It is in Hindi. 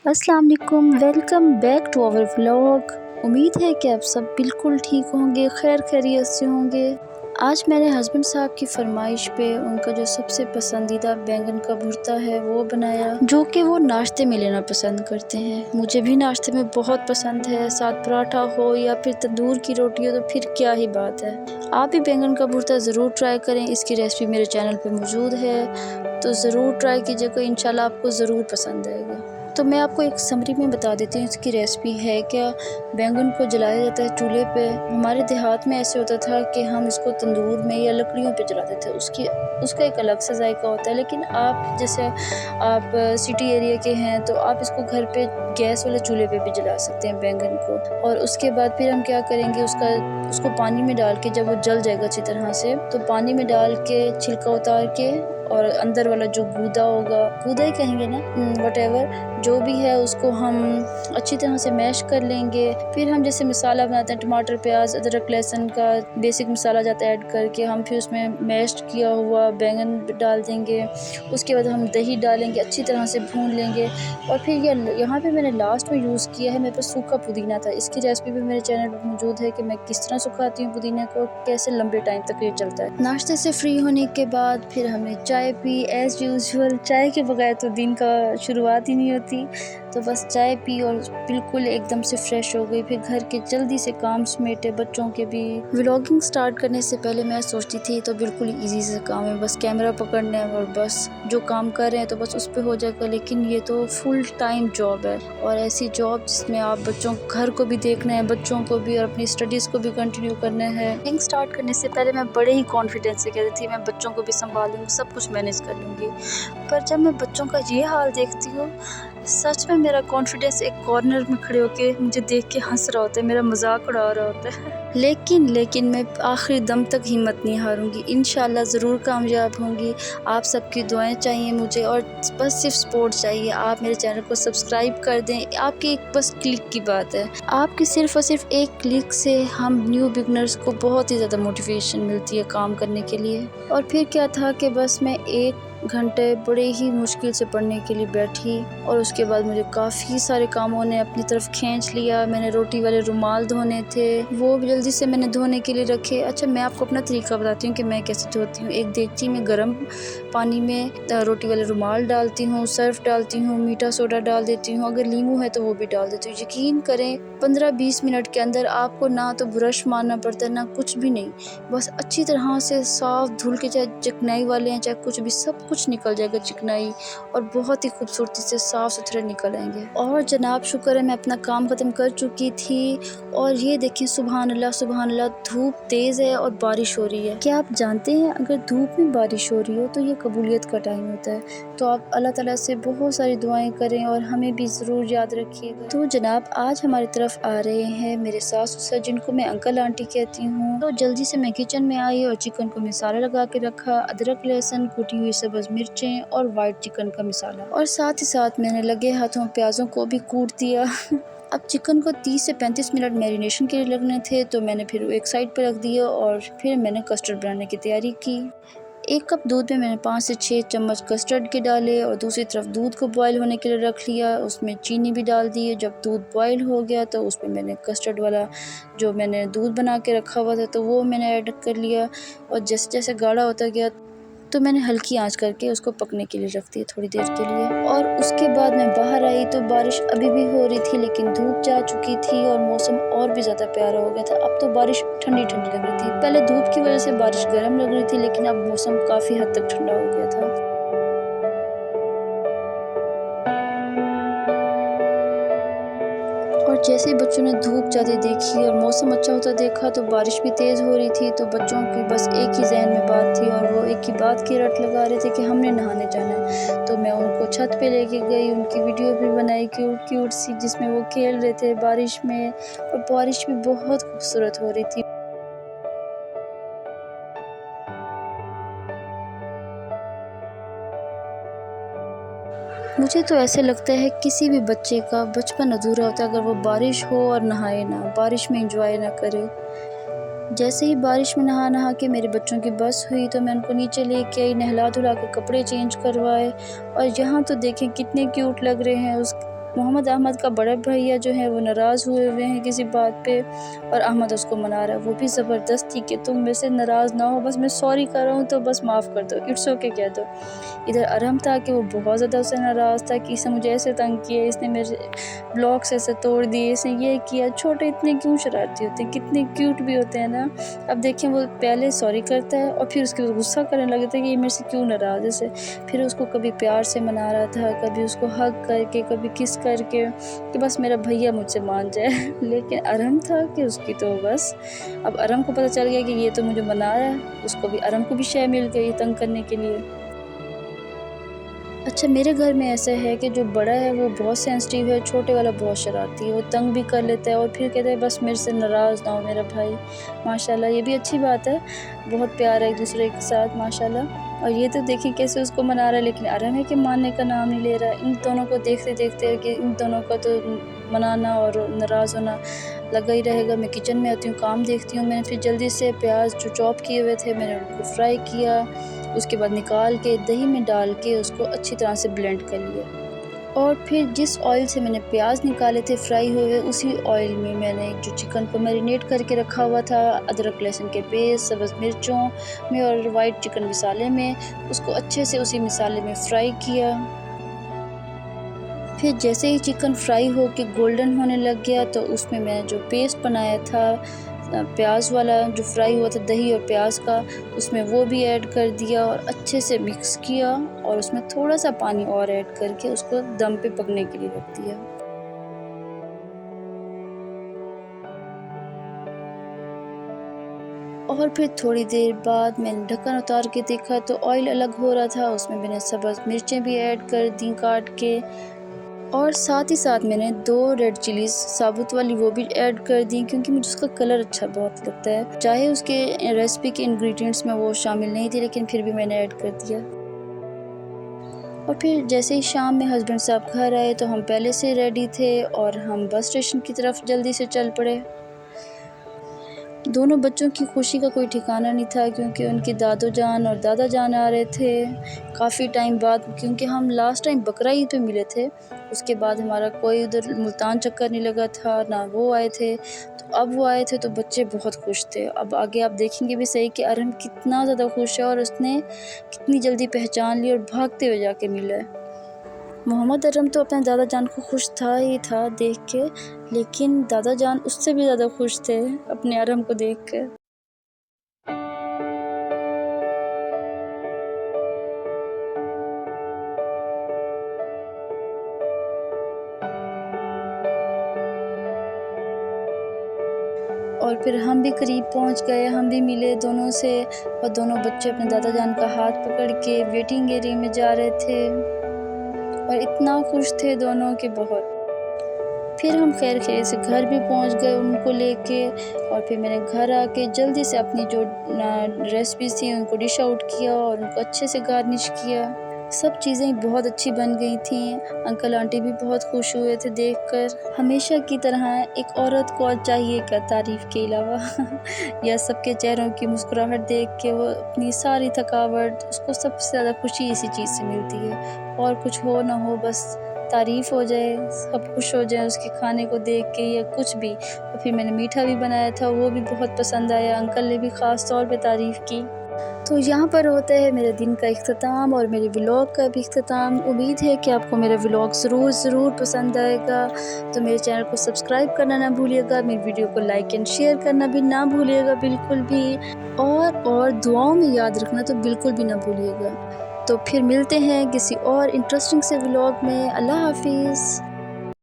अस्सलाम वालेकुम, welcome back to our vlog. उम्मीद है कि आप सब बिल्कुल ठीक होंगे, खैर खैरियत से होंगे। आज मैंने हस्बैंड साहब की फरमाइश पे उनका जो सबसे पसंदीदा बैंगन का भुर्ता है वो बनाया, जो कि वो नाश्ते में लेना पसंद करते हैं। मुझे भी नाश्ते में बहुत पसंद है, साथ पराठा हो या फिर तंदूर की रोटी हो तो फिर क्या ही बात है। आप भी बैंगन का भुर्ता ज़रूर ट्राई करें, इसकी रेसिपी मेरे चैनल पे मौजूद है, तो ज़रूर ट्राई कीजिएगा, इंशाल्लाह आपको ज़रूर पसंद आएगा। तो मैं आपको एक समरी में बता देती हूँ इसकी रेसिपी है क्या। बैंगन को जलाया जाता है चूल्हे पे। हमारे देहात में ऐसे होता था कि हम इसको तंदूर में या लकड़ियों पे जलाते थे, उसका एक अलग सा जायका होता है। लेकिन आप जैसे आप सिटी एरिया के हैं तो आप इसको घर पे गैस वाले चूल्हे पे भी जला सकते हैं बैंगन को। और उसके बाद फिर हम क्या करेंगे, उसको पानी में डाल के जब वो जल जाएगा अच्छी तरह से, तो पानी में डाल के छिलका उतार के और अंदर वाला जो गूदा होगा, गूदा ही कहेंगे ना, वटेवर जो भी है, उसको हम अच्छी तरह से मैश कर लेंगे। फिर हम जैसे मसाला बनाते हैं, टमाटर प्याज अदरक लहसुन का बेसिक मसाला जाता है ऐड करके, हम फिर उसमें मैश किया हुआ बैंगन डाल देंगे। उसके बाद हम दही डालेंगे, अच्छी तरह से भून लेंगे। और फिर यहाँ पे मैंने लास्ट में यूज़ किया है, मेरे पास सूखा पुदीना था। इसकी रेसिपी भी मेरे चैनल पर मौजूद है कि मैं किस तरह सुखाती हूँ पुदीने को, कैसे लंबे टाइम तक ये चलता है। नाश्ते से फ्री होने के बाद फिर हमने चाय पी एज़ यूजुअल। चाय के बगैर तो दिन का शुरुआत ही नहीं होती, तो बस चाय पी और बिल्कुल एकदम से फ्रेश हो गई। फिर घर के जल्दी से काम समेटे, बच्चों के भी। व्लॉगिंग स्टार्ट करने से पहले मैं सोचती थी तो बिल्कुल इजी से काम है, बस कैमरा पकड़ना है और बस जो काम कर रहे हैं तो बस उस पर हो जाएगा। लेकिन ये तो फुल टाइम जॉब है, और ऐसी जॉब जिसमें आप बच्चों घर को भी देखना है, बच्चों को भी, और अपनी स्टडीज़ को भी कंटिन्यू करना है। व्लॉगिंग स्टार्ट करने से पहले मैं बड़े ही कॉन्फिडेंस से कहती थी मैं बच्चों को भी संभाल लूँगी, सब कुछ मैनेज कर लूँगी। पर जब मैं बच्चों का ये हाल देखती हूँ, सच में मेरा कॉन्फिडेंस एक कॉर्नर में खड़े होके मुझे देख के हंस रहा होता है, मेरा मजाक उड़ा रहा होता है। लेकिन मैं आखिरी दम तक हिम्मत नहीं हारूंगी, इंशाल्लाह ज़रूर कामयाब होंगी। आप सबकी दुआएं चाहिए मुझे, और बस सिर्फ सपोर्ट चाहिए। आप मेरे चैनल को सब्सक्राइब कर दें, आपकी एक बस क्लिक की बात है। आपकी सिर्फ और सिर्फ एक क्लिक से हम न्यू बिगनर्स को बहुत ही ज़्यादा मोटिवेशन मिलती है काम करने के लिए। और फिर क्या था कि बस मैं 1 घंटे बड़े ही मुश्किल से पढ़ने के लिए बैठी, और उसके बाद मुझे काफ़ी सारे कामों ने अपनी तरफ खींच लिया। मैंने रोटी वाले रुमाल धोने थे, वो भी जल्दी से मैंने धोने के लिए रखे। अच्छा, मैं आपको अपना तरीका बताती हूँ कि मैं कैसे धोती हूँ। एक देगची में गर्म पानी में रोटी वाले रुमाल डालती हूँ, सर्फ डालती हूँ, मीठा सोडा डाल देती हूँ, अगर नींबू है तो वो भी डाल देती हूँ। यकीन करें 15-20 मिनट के अंदर आपको ना तो ब्रश मारना पड़ता है ना कुछ भी नहीं, बस अच्छी तरह से साफ धुल के, चाहे चिकनाई वाले हैं चाहे कुछ भी, सब कुछ निकल जाएगा चिकनाई, और बहुत ही खूबसूरती से साफ सुथरे निकल आएंगे। और जनाब शुक्र है मैं अपना काम ख़त्म कर चुकी थी, और ये देखें सुबहान अल्लाह, धूप तेज़ है और बारिश हो रही है। क्या आप जानते हैं अगर धूप में बारिश हो रही हो तो ये कबूलियत का टाइम होता है। तो आप अल्लाह ताला से बहुत सारी दुआएं करें और हमें भी ज़रूर याद रखिएगा। तो जनाब आज हमारी तरफ आ रहे हैं मेरे सास ससुर, जिनको मैं अंकल आंटी कहती हूँ। तो जल्दी से मैं किचन में आई और चिकन को मसाला लगा के रखा, अदरक लहसुन, कुटी हुई सब्ज़ मिर्चें और वाइट चिकन का मसाला, और साथ ही साथ मैंने लगे हाथों प्याज़ों को भी कूट दिया। अब चिकन को 30 से 35 मिनट मैरिनेशन के लिए लगने थे, तो मैंने फिर एक साइड पर रख दिया और फिर मैंने कस्टर्ड बनाने की तैयारी की। 1 कप दूध में मैंने 5 से 6 चम्मच कस्टर्ड के डाले, और दूसरी तरफ दूध को बॉयल होने के लिए रख लिया। उसमें चीनी भी डाल दी। जब दूध बॉयल हो गया तो उसमें मैंने कस्टर्ड वाला जो मैंने दूध बना के रखा हुआ था तो वो मैंने ऐड कर लिया, और जैसे जैसे गाढ़ा होता गया तो मैंने हल्की आंच करके उसको पकने के लिए रख दिया थोड़ी देर के लिए। और उसके बाद मैं बाहर आई तो बारिश अभी भी हो रही थी, लेकिन धूप जा चुकी थी और मौसम और भी ज़्यादा प्यारा हो गया था। अब तो बारिश ठंडी ठंडी लग रही थी। पहले धूप की वजह से बारिश गर्म लग रही थी, लेकिन अब मौसम काफ़ी हद तक ठंडा हो गया था। और जैसे ही बच्चों ने धूप जाते देखी और मौसम अच्छा होता देखा तो बारिश भी तेज़ हो रही थी, तो बच्चों की बस एक ही जहन में बात थी, और वो एक ही बात की रट लगा रहे थे कि हमने नहाने जाना है। तो मैं उनको छत पे लेके गई, उनकी वीडियो भी बनाई क्यूट क्यूट सी, जिसमें वो खेल रहे थे बारिश में, और बारिश भी बहुत खूबसूरत हो रही थी। मुझे तो ऐसे लगता है किसी भी बच्चे का बचपन अधूरा होता है अगर वो बारिश हो और नहाए ना, बारिश में एंजॉय ना करे। जैसे ही बारिश में नहा नहा के मेरे बच्चों की बस हुई तो मैं उनको नीचे लेके आई, नहला धुला के कपड़े चेंज करवाए, और यहाँ तो देखें कितने क्यूट लग रहे हैं। मोहम्मद अहमद का बड़ा भैया जो है वो नाराज़ हुए हुए हैं किसी बात पे और अहमद उसको मना रहा है, वो भी ज़बरदस्ती कि तुम मेरे से नाराज़ ना हो, बस मैं सॉरी कर रहा हूँ तो बस माफ़ कर दो, इट्स ओके कह दो। इधर अरहम था कि वो बहुत ज़्यादा उससे नाराज़ था कि इसने मुझे ऐसे तंग किया, इसने मेरे ब्लॉक्स ऐसे तोड़ दिए, इसने ये किया। छोटे इतने क्यों शरारती होते हैं, कितने क्यूट भी होते हैं ना। अब देखिए वो पहले सॉरी करता है और फिर उसके बाद गुस्सा करने लगता है कि ये मेरे से क्यों नाराज़ है से। फिर उसको कभी प्यार से मना रहा था, कभी उसको हग करके, कभी किस करके कि बस मेरा भैया मुझसे मान जाए। लेकिन अरहम था कि उसकी तो बस, अब अरहम को पता चल गया कि ये तो मुझे मना रहा है, उसको भी अरहम को भी शय मिल गई तंग करने के लिए। अच्छा, मेरे घर में ऐसा है कि जो बड़ा है वो बहुत सेंसिटिव है, छोटे वाला बहुत शरारती है, वो तंग भी कर लेता है और फिर कहता है बस मेरे से नाराज़ ना हो मेरा भाई। माशाल्लाह, ये भी अच्छी बात है, बहुत प्यार है एक दूसरे के साथ माशाल्लाह। और ये तो देखिए कैसे उसको मना रहा है, लेकिन अरहम है कि मानने का नाम नहीं ले रहा है। इन दोनों को देखते देखते कि इन दोनों का तो मनाना और नाराज़ होना लगा ही रहेगा। मैं किचन में आती हूँ, काम देखती हूँ, मैंने फिर जल्दी से प्याज जो चॉप किए हुए थे मैंने उनको फ्राई किया, उसके बाद निकाल के दही में डाल के उसको अच्छी तरह से ब्लेंड कर लिया। और फिर जिस ऑयल से मैंने प्याज निकाले थे फ्राई हुए, उसी ऑयल में मैंने जो चिकन को मैरिनेट करके रखा हुआ था अदरक लहसुन के पेस्ट, सब्ज़ मिर्चों में और वाइट चिकन मसाले में, उसको अच्छे से उसी मसाले में फ्राई किया। फिर जैसे ही चिकन फ्राई हो के गोल्डन होने लग गया तो उसमें मैंने जो पेस्ट बनाया था प्याज वाला जो फ्राई हुआ था दही और प्याज का, उसमें वो भी ऐड कर दिया और अच्छे से मिक्स किया और उसमें थोड़ा सा पानी और ऐड करके उसको दम पे पकने के लिए रख दिया। और फिर थोड़ी देर बाद मैंने ढक्कन उतार के देखा तो ऑयल अलग हो रहा था, उसमें मैंने सब्ज़ मिर्चें भी ऐड कर दी काट के और साथ ही साथ मैंने 2 रेड चिलीज़ साबुत वाली वो भी ऐड कर दी क्योंकि मुझे उसका कलर अच्छा बहुत लगता है। चाहे उसके रेसिपी के इंग्रेडिएंट्स में वो शामिल नहीं थी लेकिन फिर भी मैंने ऐड कर दिया। और फिर जैसे ही शाम में हस्बैंड साहब घर आए तो हम पहले से रेडी थे और हम बस स्टेशन की तरफ जल्दी से चल पड़े। दोनों बच्चों की खुशी का कोई ठिकाना नहीं था क्योंकि उनकी दादो जान और दादा जान आ रहे थे काफ़ी टाइम बाद, क्योंकि हम लास्ट टाइम बकरा ईद पे मिले थे। उसके बाद हमारा कोई उधर मुल्तान चक्कर नहीं लगा था, ना वो आए थे। तो अब वो आए थे तो बच्चे बहुत खुश थे। अब आगे आप देखेंगे भी सही कि अरहम कितना ज़्यादा खुश है और उसने कितनी जल्दी पहचान ली और भागते हुए जाके मिला है। मोहम्मद अरहम तो अपने दादा जान को खुश था ही था देख के, लेकिन दादा जान उससे भी ज़्यादा खुश थे अपने अरहम को देख कर। और फिर हम भी करीब पहुंच गए, हम भी मिले दोनों से और दोनों बच्चे अपने दादा जान का हाथ पकड़ के वेटिंग एरिया में जा रहे थे और इतना खुश थे दोनों के बहुत। फिर हम खैर खैर से घर भी पहुंच गए उनको लेके और फिर मैंने घर आके जल्दी से अपनी जो रेसिपीज़ थी उनको डिश आउट किया और उनको अच्छे से गार्निश किया। सब चीज़ें बहुत अच्छी बन गई थीं। अंकल आंटी भी बहुत खुश हुए थे देखकर। हमेशा की तरह एक औरत को और चाहिए क्या तारीफ़ के अलावा। या सबके चेहरों की मुस्कुराहट देख के वो अपनी सारी थकावट, उसको सबसे ज़्यादा खुशी इसी चीज़ से मिलती है। और कुछ हो ना हो बस तारीफ़ हो जाए, सब खुश हो जाए उसके खाने को देख के या कुछ भी। तो फिर मैंने मीठा भी बनाया था, वो भी बहुत पसंद आया, अंकल ने भी ख़ास तौर पे तारीफ़ की। तो यहाँ पर होता है मेरे दिन का इख्तिताम और मेरे व्लॉग का भी इख्तिताम। उम्मीद है कि आपको मेरा व्लॉग ज़रूर पसंद आएगा। तो मेरे चैनल को सब्सक्राइब करना ना भूलिएगा, मेरी वीडियो को लाइक एंड शेयर करना भी ना भूलिएगा बिल्कुल भी, और दुआओं में याद रखना तो बिल्कुल भी ना भूलिएगा। तो फिर मिलते हैं किसी और इंटरेस्टिंग से व्लॉग में। अल्लाह हाफ़िज़।